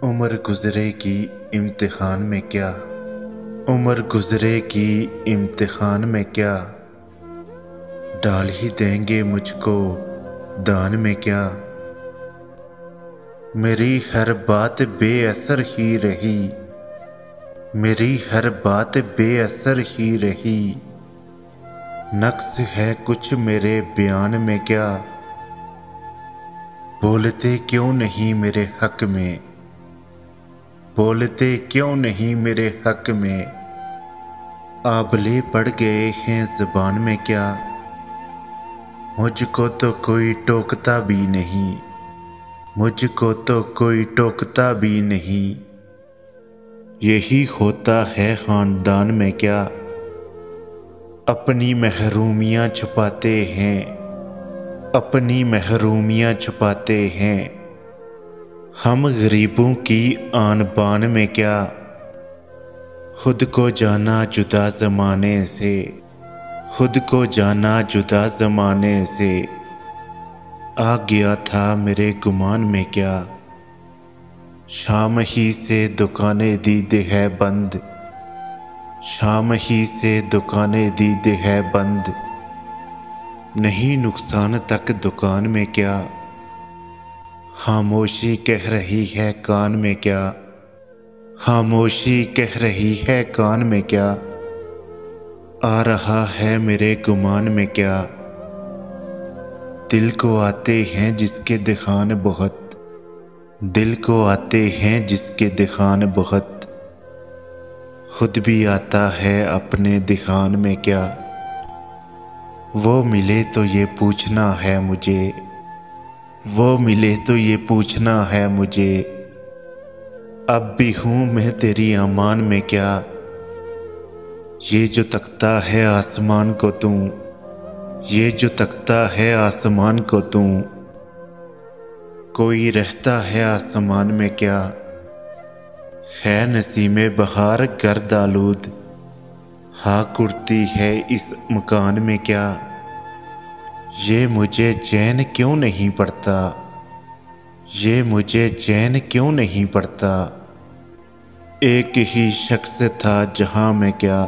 उम्र गुजरेगी इम्तिहान में क्या, उम्र गुजरेगी इम्तिहान में क्या, डाल ही देंगे मुझको दान में क्या। मेरी हर बात बेअसर ही रही, मेरी हर बात बेअसर ही रही, नक्स है कुछ मेरे बयान में क्या। बोलते क्यों नहीं मेरे हक में, बोलते क्यों नहीं मेरे हक में, आबले पड़ गए हैं ज़बान में क्या। मुझको तो कोई टोकता भी नहीं, मुझको तो कोई टोकता भी नहीं, यही होता है ख़ानदान में क्या। अपनी महरूमियाँ छुपाते हैं, अपनी महरूमियाँ छुपाते हैं, हम गरीबों की आन बान में क्या। खुद को जाना जुदा ज़माने से, खुद को जाना जुदा ज़माने से, आ गया था मेरे गुमान में क्या। शाम ही से दुकानें दीद है बंद, शाम ही से दुकानें दीद है बंद, नहीं नुकसान तक दुकान में क्या। खामोशी कह रही है कान में क्या, खामोशी कह रही है कान में क्या, आ रहा है मेरे गुमान में क्या। दिल को आते हैं जिसके दिखान बहुत, दिल को आते हैं जिसके दिखान बहुत, खुद भी आता है अपने दिखान में क्या। वो मिले तो ये पूछना है मुझे, वो मिले तो ये पूछना है मुझे, अब भी हूँ मैं तेरी अमान में क्या। ये जो तकता है आसमान को तू, ये जो तकता है आसमान को तू, कोई रहता है आसमान में क्या। है नसीमे बहार गर्द आलूद, हाँ उड़ती है इस मकान में क्या। ये मुझे चैन क्यों नहीं पड़ता, ये मुझे चैन क्यों नहीं पड़ता, एक ही शख्स था जहां में क्या।